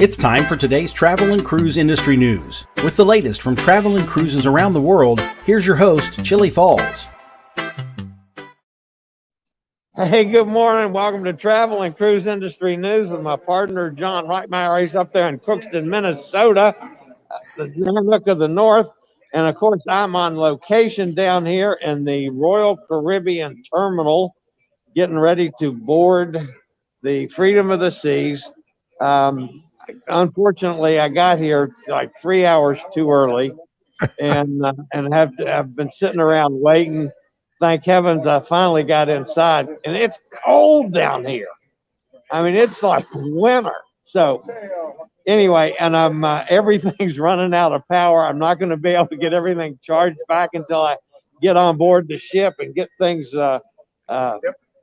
It's time for today's travel and cruise industry news. With the latest from travel and cruises around the world, here's your host, Chillie Falls. Hey, good morning. Welcome to Travel and Cruise Industry News with my partner, John Reitmeier. He's up there in Crookston, Minnesota, the Nanook of the North. And, of course, I'm on location down here in the Royal Caribbean Terminal, getting ready to board the Freedom of the Seas. Unfortunately, I got here like 3 hours too early and I've been sitting around waiting. Thank heavens I finally got inside, and it's cold down here. I mean, it's like winter. So anyway, and I'm everything's running out of power. I'm not going to be able to get everything charged back until I get on board the ship and get things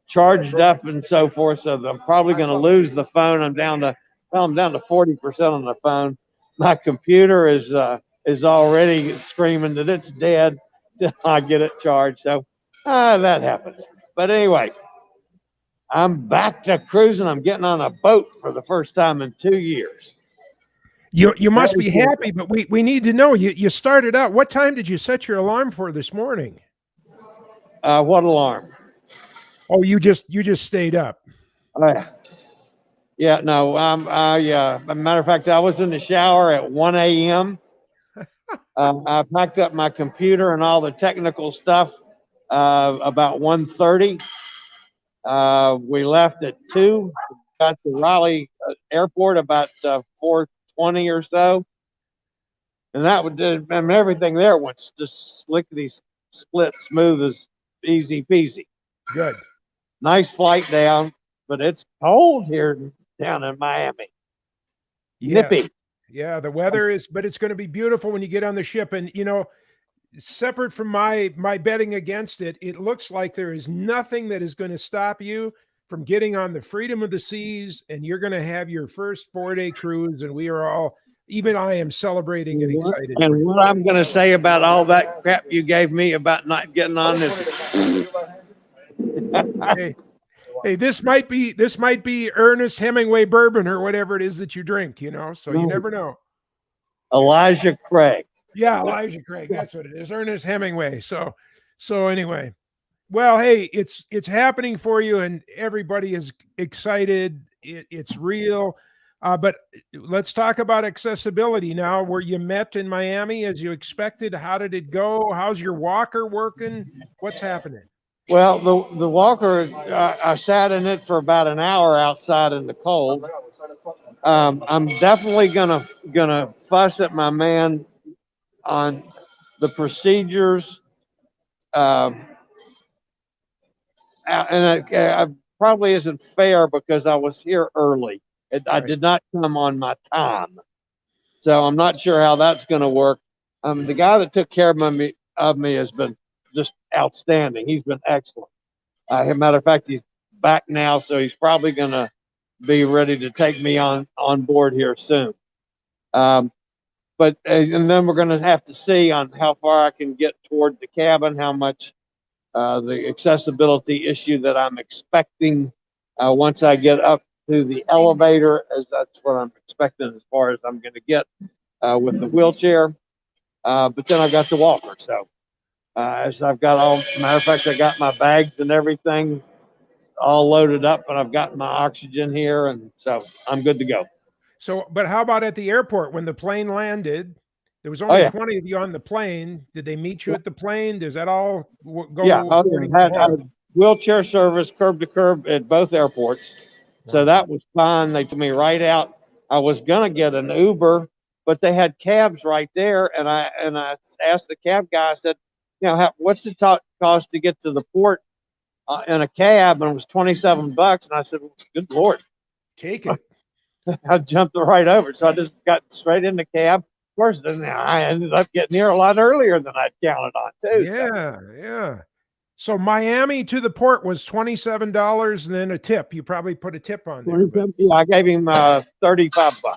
charged up and so forth. So I'm probably going to lose the phone. I'm down to 40% on the phone. My computer is already screaming that it's dead till I get it charged. So that happens. But anyway, I'm back to cruising. I'm getting on a boat for the first time in 2 years. You must be happy, but we need to know. You started out. What time did you set your alarm for this morning? What alarm? Oh, you just stayed up. Yeah, no. As a matter of fact, I was in the shower at 1 a.m. I packed up my computer and all the technical stuff about 1:30. We left at 2. Got to Raleigh Airport about 4:20 or so, and everything there went just slickety split, smooth as easy peasy. Good. Nice flight down, but it's cold here down in Miami. Yeah. Nippy. Yeah, the weather is, but it's going to be beautiful when you get on the ship. And, separate from my betting against it, it looks like there is nothing that is going to stop you from getting on the Freedom of the Seas, and you're going to have your first 4-day cruise. And we are all, even I am celebrating and excited. And what I'm going to say about all that crap you gave me about not getting on this. Hey, this might be Ernest Hemingway bourbon or whatever it is that you drink, so you never know. Elijah Craig. Yeah, Elijah Craig. That's what it is. Ernest Hemingway. So anyway, well, hey, it's happening for you, and everybody is excited. It's real. But let's talk about accessibility now. Were you met in Miami as you expected? How did it go? How's your walker working? What's happening? Well, the walker, I sat in it for about an hour outside in the cold. I'm definitely gonna fuss at my man on the procedures, and it probably isn't fair because I was here early. I did not come on my time, so I'm not sure how that's going to work. The guy that took care of me has been just outstanding. He's been excellent. As a matter of fact, he's back now, so he's probably going to be ready to take me on board here soon. But and then we're going to have to see on how far I can get toward the cabin, how much the accessibility issue that I'm expecting once I get up to the elevator, as that's what I'm expecting as far as I'm going to get with the wheelchair. But then I've got the walker, so. As I've got matter of fact, I got my bags and everything all loaded up, and I've got my oxygen here, and so I'm good to go. So, but how about at the airport when the plane landed? There was only 20 of you on the plane. Did they meet you at the plane? Does that all go? Yeah, I had wheelchair service curb to curb at both airports, so that was fine. They took me right out. I was gonna get an Uber, but they had cabs right there, and I asked the cab guy. I said, what's the cost to get to the port in a cab? And it was $27. And I said, well, good Lord. Take it. I jumped right over. So I just got straight in the cab. Of course, then I ended up getting here a lot earlier than I'd counted on, too. Yeah. So Miami to the port was $27 and then a tip. You probably put a tip on there. Yeah, I gave him $35.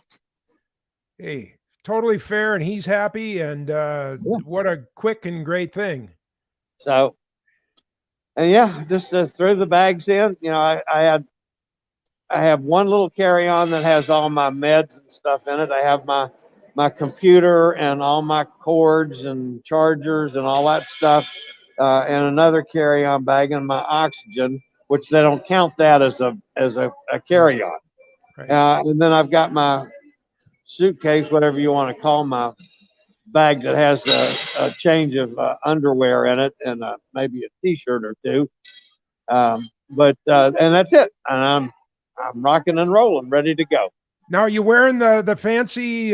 Hey. Totally fair, and he's happy, and what a quick and great thing. So, and just threw the bags in. I have one little carry-on that has all my meds and stuff in it. I have my computer and all my cords and chargers and all that stuff, and another carry-on bag and my oxygen, which they don't count that as a carry-on. Right. And then I've got my suitcase, whatever you want to call my bag, that has a change of underwear in it and maybe a T-shirt or two. And that's it. And I'm rocking and rolling, ready to go. Now, are you wearing the fancy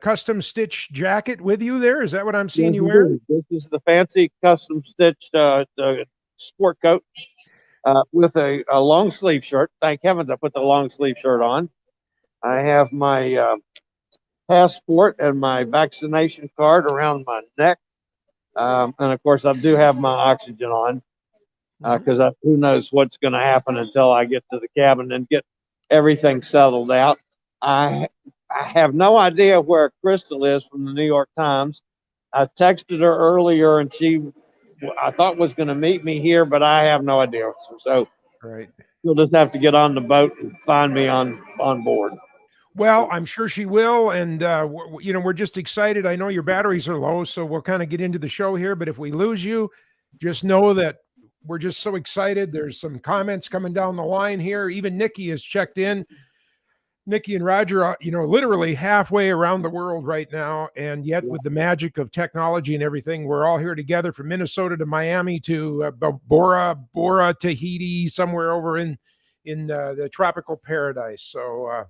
custom stitch jacket with you there? Is that what I'm seeing you wearing? This is the fancy custom stitched sport coat with a long sleeve shirt. Thank heavens I put the long sleeve shirt on. I have my passport and my vaccination card around my neck. And of course, I do have my oxygen on because who knows what's going to happen until I get to the cabin and get everything settled out. I have no idea where Crystal is from the New York Times. I texted her earlier, and I thought was going to meet me here, but I have no idea. So right, you'll just have to get on the boat and find me on board. Well, I'm sure she will, and we're just excited. I know your batteries are low, so we'll kind of get into the show here. But if we lose you, just know that we're just so excited. There's some comments coming down the line here. Even Nikki has checked in. Nikki and Roger are, literally halfway around the world right now, and yet with the magic of technology and everything, we're all here together from Minnesota to Miami to Bora, Tahiti, somewhere over in the tropical paradise. So.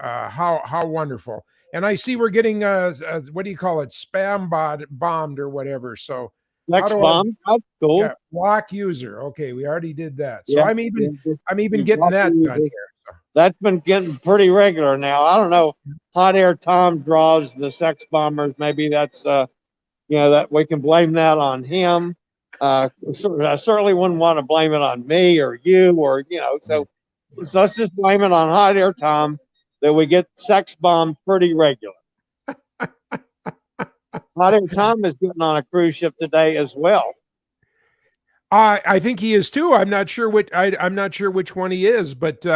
How wonderful. And I see we're getting what do you call it, spam bombed or whatever. So next bomb, that's cool. Yeah, block user. Okay, we already did that. So yeah, I'm even getting that done here. So. That's been getting pretty regular now. I don't know. Hot Air Tom draws the sex bombers. Maybe that's that we can blame that on him. I certainly wouldn't want to blame it on me or you or so let's just blame it on Hot Air Tom that we get sex bombed pretty regular. Hot Air Tom is getting on a cruise ship today as well. I think he is too. I'm not sure I'm not sure which one he is, but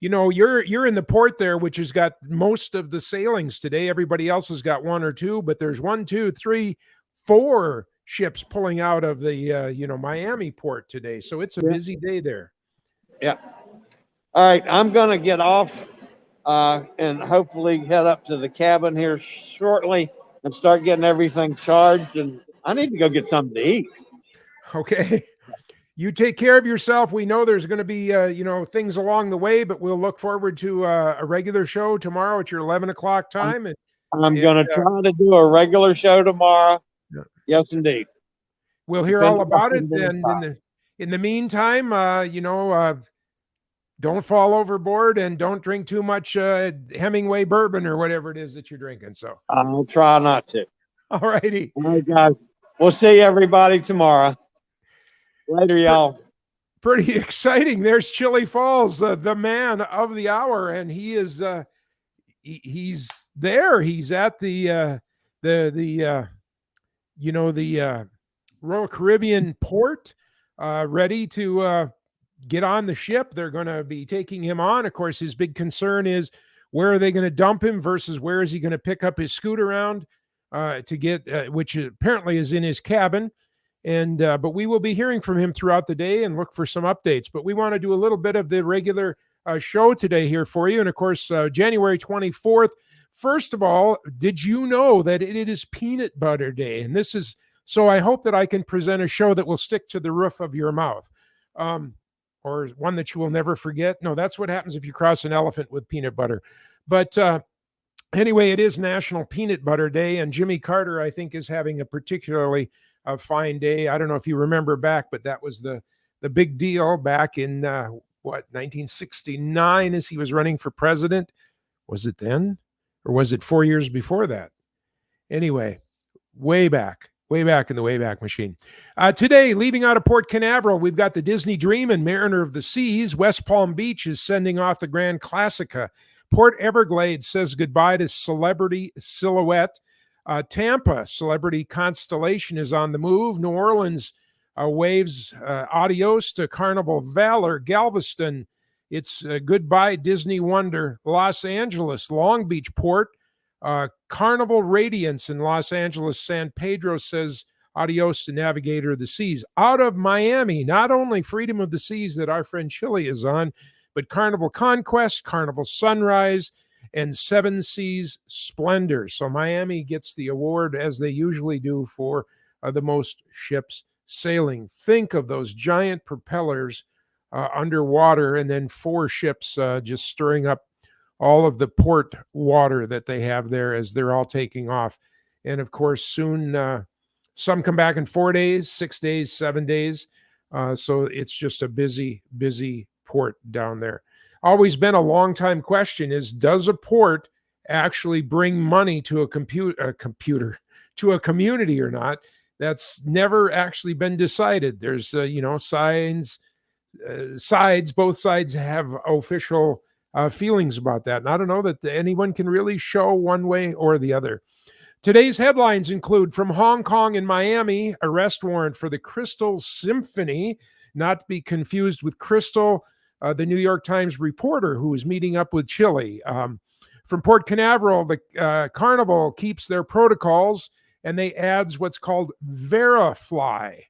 you're in the port there, which has got most of the sailings today. Everybody else has got one or two, but there's 1, 2, 3, 4 ships pulling out of the Miami port today. So it's a busy day there. Yeah. All right, I'm gonna get off. And hopefully head up to the cabin here shortly and start getting everything charged. And I need to go get something to eat. Okay. You take care of yourself. We know there's going to be, things along the way, but we'll look forward to a regular show tomorrow at your 11 o'clock time. I'm going to try to do a regular show tomorrow. Yeah. Yes, indeed. We'll hear all about it. And in the meantime, don't fall overboard and don't drink too much Hemingway bourbon or whatever it is that you're drinking. So I'll try not to. All righty. All right, guys. We'll see everybody tomorrow. Later, y'all. Pretty exciting. There's Chillie Falls, the man of the hour, and he is he's there. He's at the Royal Caribbean port, ready to get on the ship. They're going to be taking him on. Of course, his big concern is where are they going to dump him versus where is he going to pick up his scoot around to get, which apparently is in his cabin. And but we will be hearing from him throughout the day and look for some updates. But we want to do a little bit of the regular show today here for you. And of course, January 24th. First of all, did you know that it is Peanut Butter Day? And this is, so I hope that I can present a show that will stick to the roof of your mouth. Or one that you will never forget. No, that's what happens if you cross an elephant with peanut butter. But anyway, it is National Peanut Butter Day, and Jimmy Carter, I think, is having a particularly fine day. I don't know if you remember back, but that was the big deal back in, 1969 as he was running for president. Was it then? Or was it 4 years before that? Anyway, way back in the Wayback Machine. Today, leaving out of Port Canaveral, we've got the Disney Dream and Mariner of the Seas. West Palm Beach is sending off the Grand Classica. Port Everglades says goodbye to Celebrity Silhouette. Tampa, Celebrity Constellation is on the move. New Orleans waves adios to Carnival Valor. Galveston It's goodbye Disney Wonder, Los Angeles, Long Beach Port, Carnival Radiance in Los Angeles, San Pedro says adios to Navigator of the Seas. Out of Miami, not only Freedom of the Seas that our friend Chillie is on, but Carnival Conquest, Carnival Sunrise, and Seven Seas Splendor. So Miami gets the award, as they usually do, for the most ships sailing. Think of those giant propellers underwater, and then 4 ships just stirring up all of the port water that they have there as they're all taking off. And of course, soon some come back in 4 days, 6 days, 7 days. So it's just a busy, busy port down there. Always been a long time question is, does a port actually bring money to a computer, to a community or not? That's never actually been decided. There's, sides, both sides have official feelings about that. And I don't know that anyone can really show one way or the other. Today's headlines include from Hong Kong and Miami, arrest warrant for the Crystal Symphony, not to be confused with Crystal, the New York Times reporter who is meeting up with Chillie. From Port Canaveral, the Carnival keeps their protocols and they adds what's called Verifly.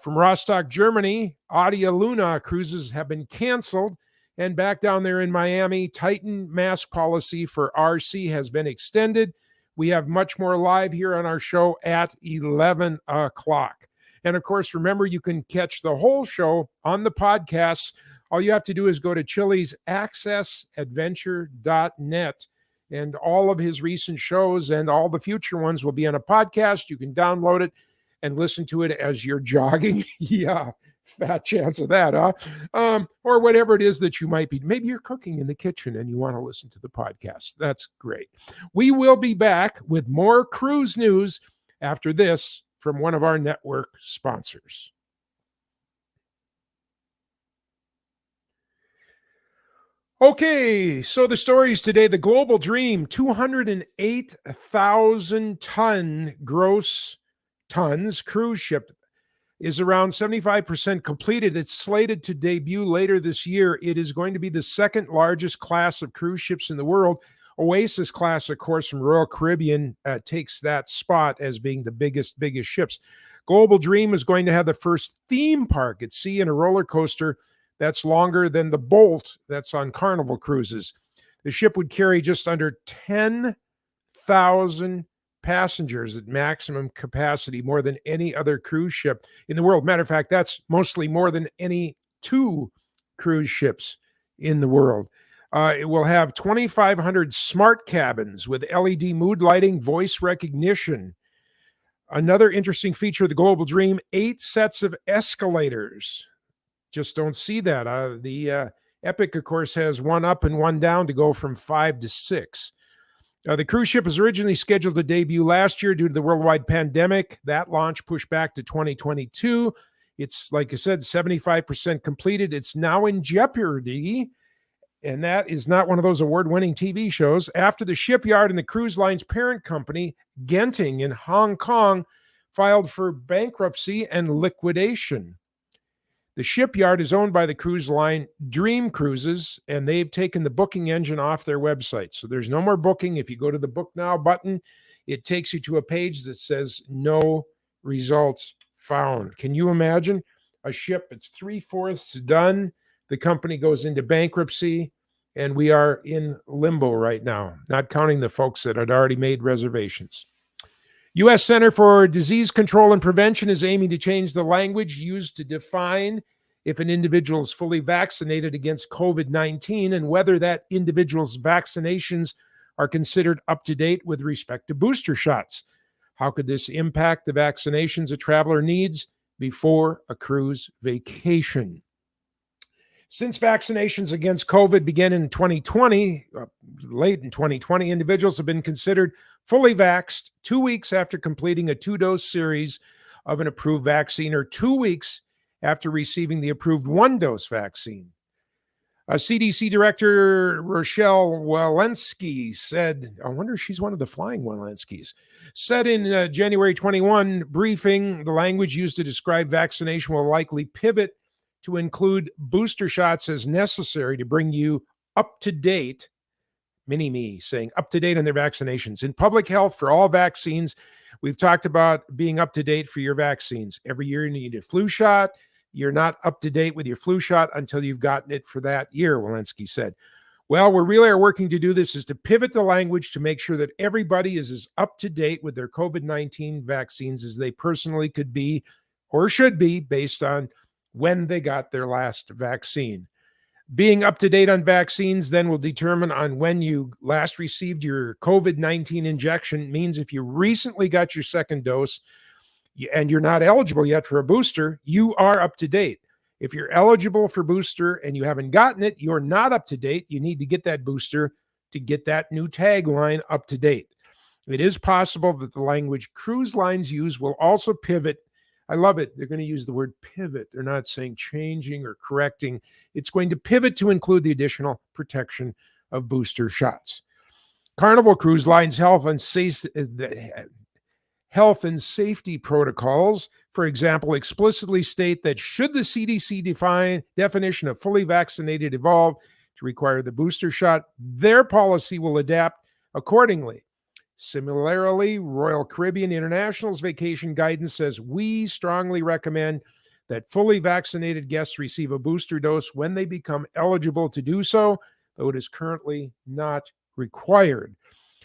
From Rostock, Germany, Adia Luna cruises have been canceled. And back down there in Miami, Titan mask policy for RC has been extended. We have much more live here on our show at 11 o'clock. And of course, remember, you can catch the whole show on the podcasts. All you have to do is go to Chillie's accessadventure.net, and all of his recent shows and all the future ones will be on a podcast. You can download it and listen to it as you're jogging. Yeah, fat chance of that, huh? Or whatever it is that you might be. Maybe you're cooking in the kitchen and you want to listen to the podcast. That's great. We will be back with more cruise news after this from one of our network sponsors. Okay, so the stories today, the Global Dream, 208,000 gross tons cruise ship is around 75% completed. It's slated to debut later this year. It is going to be the second largest class of cruise ships in the world. Oasis class, of course, from Royal Caribbean takes that spot as being the biggest ships. Global Dream is going to have the first theme park at sea and a roller coaster that's longer than the Bolt that's on Carnival cruises. The ship would carry just under 10,000 passengers at maximum capacity, more than any other cruise ship in the world. Matter of fact, that's mostly more than any 2 cruise ships in the world. It will have 2,500 smart cabins with LED mood lighting, voice recognition. Another interesting feature of the Global Dream, 8 sets of escalators. Just don't see that. The Epic, of course, has 1 up and 1 down to go from 5 to 6. The cruise ship was originally scheduled to debut last year due to the worldwide pandemic. That launch pushed back to 2022. It's, like I said, 75% completed. It's now in jeopardy, and that is not one of those award-winning TV shows, after the shipyard and the cruise line's parent company, Genting in Hong Kong, filed for bankruptcy and liquidation. The shipyard is owned by the cruise line Dream Cruises, and they've taken the booking engine off their website. So there's no more booking. If you go to the Book Now button, it takes you to a page that says no results found. Can you imagine a ship that's 3/4 done? The company goes into bankruptcy, and we are in limbo right now, not counting the folks that had already made reservations. U.S. Center for Disease Control and Prevention is aiming to change the language used to define if an individual is fully vaccinated against COVID-19 and whether that individual's vaccinations are considered up to date with respect to booster shots. How could this impact the vaccinations a traveler needs before a cruise vacation? Since vaccinations against COVID began in 2020, late in 2020, individuals have been considered fully vaxxed 2 weeks after completing a 2-dose series of an approved vaccine or 2 weeks after receiving the approved 1-dose vaccine. CDC Director Rochelle Walensky said, I wonder if she's one of the flying Walenskys, said in January 21 briefing, the language used to describe vaccination will likely pivot to include booster shots as necessary to bring you up to date. Mini-me saying up to date on their vaccinations. In public health for all vaccines, we've talked about being up to date for your vaccines. Every year you need a flu shot. You're not up to date with your flu shot until you've gotten it for that year, Walensky said. Well, we really are working to do this is to pivot the language to make sure that everybody is as up to date with their COVID-19 vaccines as they personally could be or should be based on when they got their last vaccine. Being up to date on vaccines then will determine on when you last received your COVID-19 injection. Means if you recently got your second dose and you're not eligible yet for a booster, you are up to date. If you're eligible for booster and you haven't gotten it, you're not up to date. You need to get that booster to get that new tagline up to date. It is possible that the language cruise lines use will also pivot. I love it. They're going to use the word pivot. They're not saying changing or correcting. It's going to pivot to include the additional protection of booster shots. Carnival Cruise Line's health and safety protocols, for example, explicitly state that should the CDC definition of fully vaccinated evolve to require the booster shot, their policy will adapt accordingly. Similarly, Royal Caribbean International's vacation guidance says we strongly recommend that fully vaccinated guests receive a booster dose when they become eligible to do so, though it is currently not required.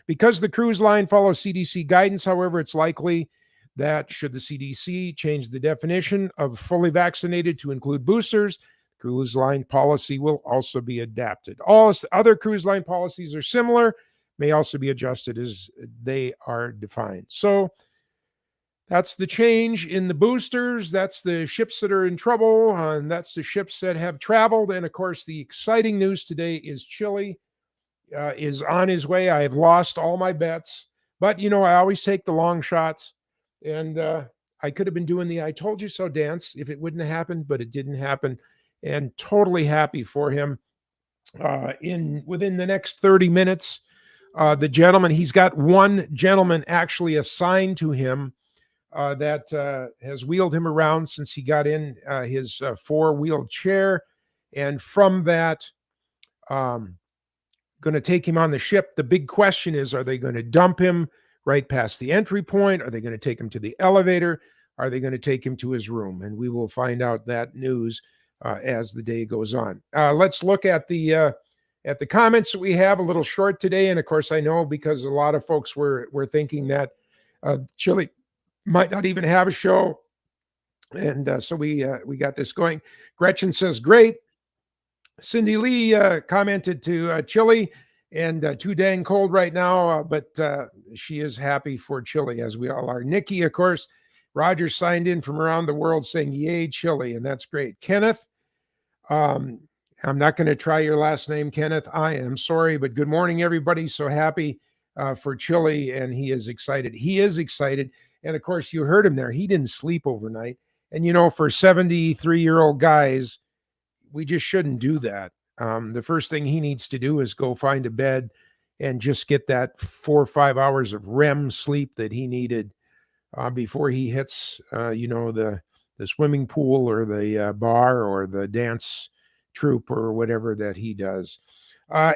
Because the cruise line follows CDC guidance, however, it's likely that should the CDC change the definition of fully vaccinated to include boosters, cruise line policy will also be adapted. All other cruise line policies are similar, may also be adjusted as they are defined. So that's the change in the boosters. That's the ships that are in trouble, and that's the ships that have traveled. And of course, the exciting news today is Chillie is on his way. I have lost all my bets, but I always take the long shots, and I could have been doing the I told you so dance if it wouldn't have happened, but it didn't happen, and totally happy for him. Within the next 30 minutes, the gentleman, he's got one gentleman actually assigned to him that has wheeled him around since he got in his four-wheeled chair. And from that, going to take him on the ship. The big question is, are they going to dump him right past the entry point? Are they going to take him to the elevator? Are they going to take him to his room? And we will find out that news as the day goes on. Let's look at the comments that we have. A little short today, and of course I know because a lot of folks were thinking that Chillie might not even have a show, and so we got this going. Gretchen says great. Cindy Lee commented to Chillie, and too dang cold right now, but she is happy for Chillie, as we all are. Nikki, of course, Roger signed in from around the world saying yay Chillie, and that's great. Kenneth, I'm not going to try your last name, Kenneth. I am sorry, but good morning, everybody. So happy for Chillie, and he is excited. He is excited. And of course, you heard him there. He didn't sleep overnight. And, for 73-year-old guys, we just shouldn't do that. The first thing he needs to do is go find a bed and just get that 4 or 5 hours of REM sleep that he needed before he hits, the swimming pool or the bar or the dance troupe or whatever that he does.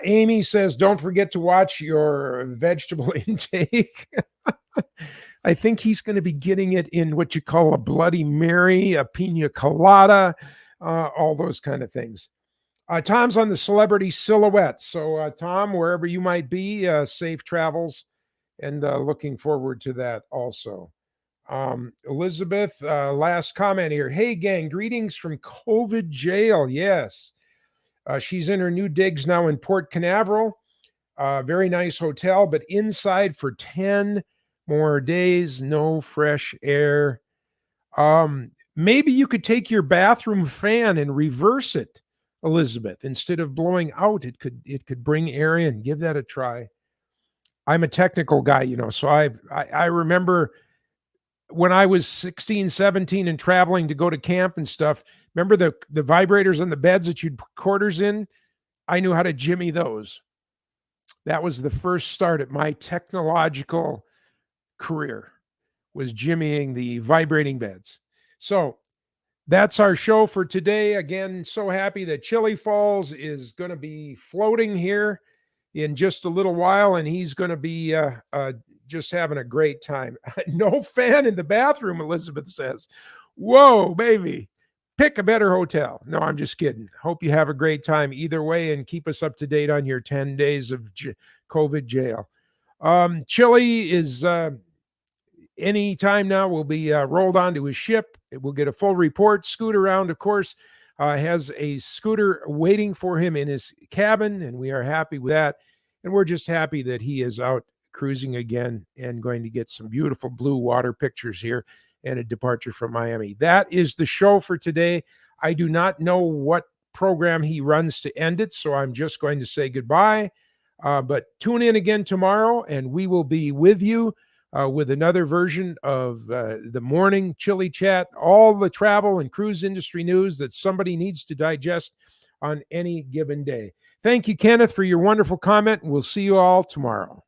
Amy says, don't forget to watch your vegetable intake. I think he's going to be getting it in what you call a Bloody Mary, a pina colada, all those kind of things. Tom's on the celebrity silhouette. So, Tom, wherever you might be, safe travels, and looking forward to that also. Elizabeth, last comment here. Hey, gang, greetings from COVID jail. Yes. She's in her new digs now in Port Canaveral. Very nice hotel, but inside for 10 more days, no fresh air. Maybe you could take your bathroom fan and reverse it, Elizabeth. Instead of blowing out, it could bring air in. Give that a try. I'm a technical guy, so I remember when I was 16, 17 and traveling to go to camp and stuff. Remember the vibrators on the beds that you'd put quarters in? I knew how to jimmy those. That was the first start at my technological career, was jimmying the vibrating beds. So That's our show for today. Again, so happy that Chillie Falls is going to be floating here in just a little while, and he's going to be just having a great time. No fan in the bathroom, Elizabeth says. Whoa, baby. Pick a better hotel. No, I'm just kidding. Hope you have a great time either way, and keep us up to date on your 10 days of COVID jail. Chillie is any time now will be rolled onto his ship. We'll get a full report. Scoot around, of course, has a scooter waiting for him in his cabin, and we are happy with that. And we're just happy that he is out cruising again and going to get some beautiful blue water pictures here and a departure from Miami. That is the show for today. I do not know what program he runs to end it, so I'm just going to say goodbye. But tune in again tomorrow, and we will be with you with another version of the morning Chillie Chat, all the travel and cruise industry news that somebody needs to digest on any given day. Thank you, Kenneth, for your wonderful comment. We'll see you all tomorrow.